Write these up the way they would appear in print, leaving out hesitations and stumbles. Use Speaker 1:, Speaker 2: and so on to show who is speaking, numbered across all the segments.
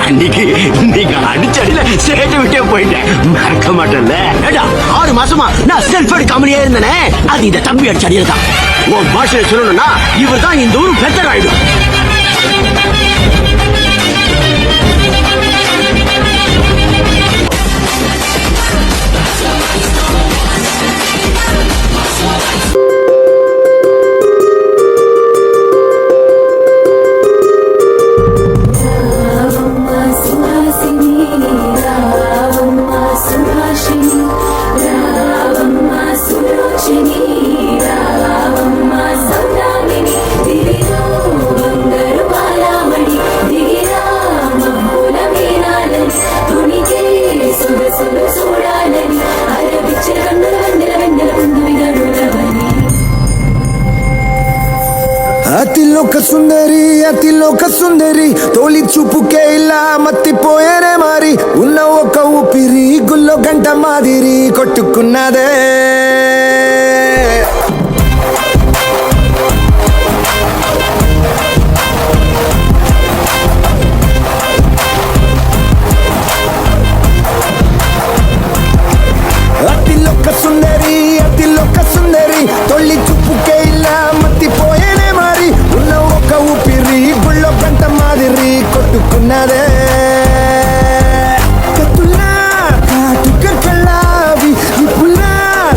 Speaker 1: அன்னைக்கு நீங்க அடிச்சடியில ஸ்டேட் விட்டே போயிட்டேன், மறக்க மாட்டேன்ல. ஏடா 6 மாசமா நான் செல்ஃப் எடுக்காமலே இருந்தேனே, அது இந்த தம்பி அடிச்சடியில தான். உன் பாஷையில சொல்லணும்னா இவர் தான் இந்த ஊர் பெத்தர் ஆயிடும்.
Speaker 2: అతిలోక సుందరి తోలి చూపుకే ఇలా మత్తిపోయేనే మారి ఉన్న ఒక ఊపిరి గుల్లో గంట మాదిరి కొట్టుకున్నదే. అతిలోక సుందరి తొలి చూపుకే ఇలా మత్తిపోయేనే మారి ఉన్న ఒక ఊపిరి గుళ్ళో గంట మాదిరి కొట్టుకున్నదే. కత్తులా కాటుక కళ్ళావి ఇప్పులా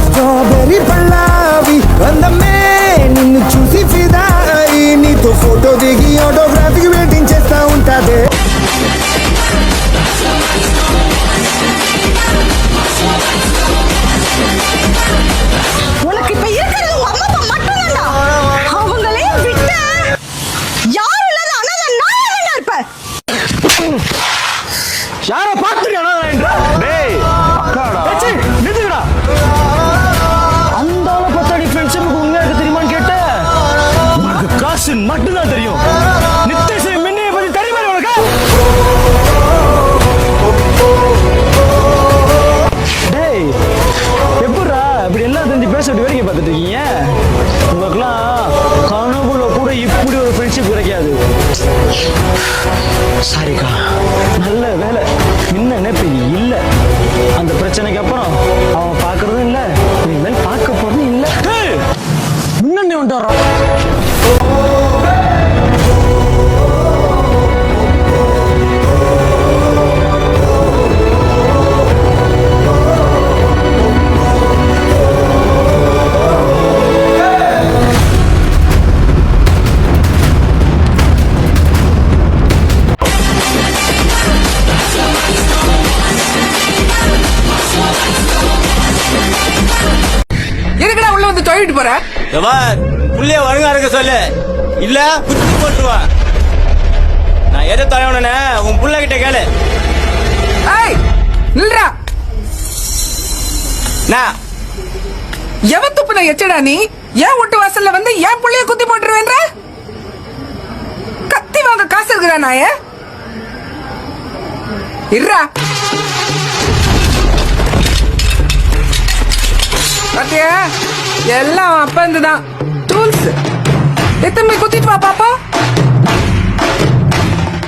Speaker 2: స్ట్రాబెర్రీ పళ్ళావి అందమే నిన్ను చూసి ఫిదా అయి నీతో ఫోటో దిగి ఆటోగ్రాఫీకి వెయిటింగ్ చేస్తా ఉంటాదే.
Speaker 3: உனக்கு இப்ப இருக்கிறது உங்க அம்மா அப்பா மட்டும்தான்டா. அவங்களையும் விட்ட யாரும் இல்லாத அனாதை நாயா இருப்ப.
Speaker 1: யார பாத்துறியா? டேய் அக்காடா, நிதுடா. அந்த ஆளை பத்தி ஃப்ரெண்ட்ஷிப் உண்மையா இருக்கு தெரியுமான்னு கேட்ட, உனக்கு காசு மட்டும்தான் தெரியும். நித்தேஷ் மின்னைய பத்தி தெரியுமா உனக்கு? டேய் எப்படா இப்படி எல்லாம் தெரிஞ்சு பேசிட்டு வேடிக்கை பார்த்துட்டு இருக்கீங்க? உங்களுக்குலாம் கனவுல கூட இப்படி ஒரு ஃப்ரெண்ட்ஷிப் கிடைக்காது. சாரிக்கா, நல்ல வேலை இன்னும் நினைப்பு இல்ல. அந்த பிரச்சனைக்கு அப்புறம் அவன் பார்க்கறதும் இல்ல, இனிமேல் பார்க்க போறதும் இல்ல. முன்னே வந்துட்டு வர்றான்.
Speaker 4: எதுக்குடா உள்ள வந்து தொழிட்டு போற?
Speaker 5: புள்ளைய ஒழுங்கா இருக்க சொல்லு, இல்ல குத்தி போட்டுருவா. நான் எதை தலைவனே உன் புள்ள கிட்ட கேளு.
Speaker 4: ஏய் நில்றா. எவன் துப்புன எச்சடா நீ? ஏன் வீட்டு வாசல்ல வந்து ஏன் புள்ளைய குத்தி போட்டுருவேன்ற? கத்தி வாங்க காசு இருக்குடா நாய. இருடா. பாத்தியா, எல்லாம் அப்ப இருந்துதான் டூல்ஸ். எத்தனை குத்திட்டு வா பாப்பா.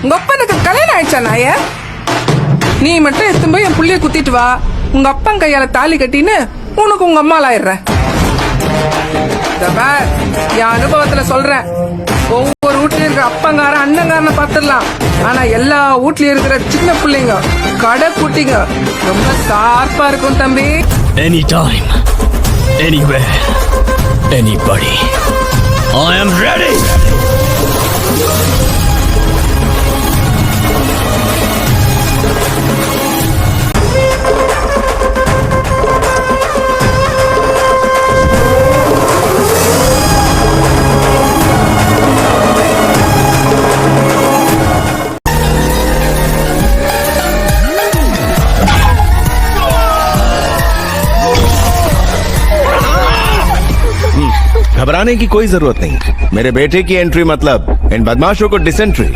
Speaker 4: உங்க அப்பனுக்கு கல்யாணம் ஆயிடுச்சா நாய? நீ மட்டும் எத்தனை போய் என் புள்ளைய குத்திட்டு வா. உங்க அப்பன் கையால தாலி கட்டின்னு உனக்கு உங்க அம்மால ஆயிடுறேன். என் அனுபவத்துல சொல்றேன், ஒவ்வொரு வீட்லயும் இருக்கிற அப்பங்கார அண்ணங்காரனை பாத்துடலாம். ஆனா எல்லா வீட்லயும் இருக்கிற சின்ன பிள்ளைங்க, கடை குட்டிங்க ரொம்ப சார்பா இருக்கும் தம்பி.
Speaker 1: Anytime, anywhere, anybody. I am ready.
Speaker 6: घबराने की कोई जरूरत नहीं। मेरे बेटे की एंट्री मतलब इन बदमाशों को डिसेंट्री।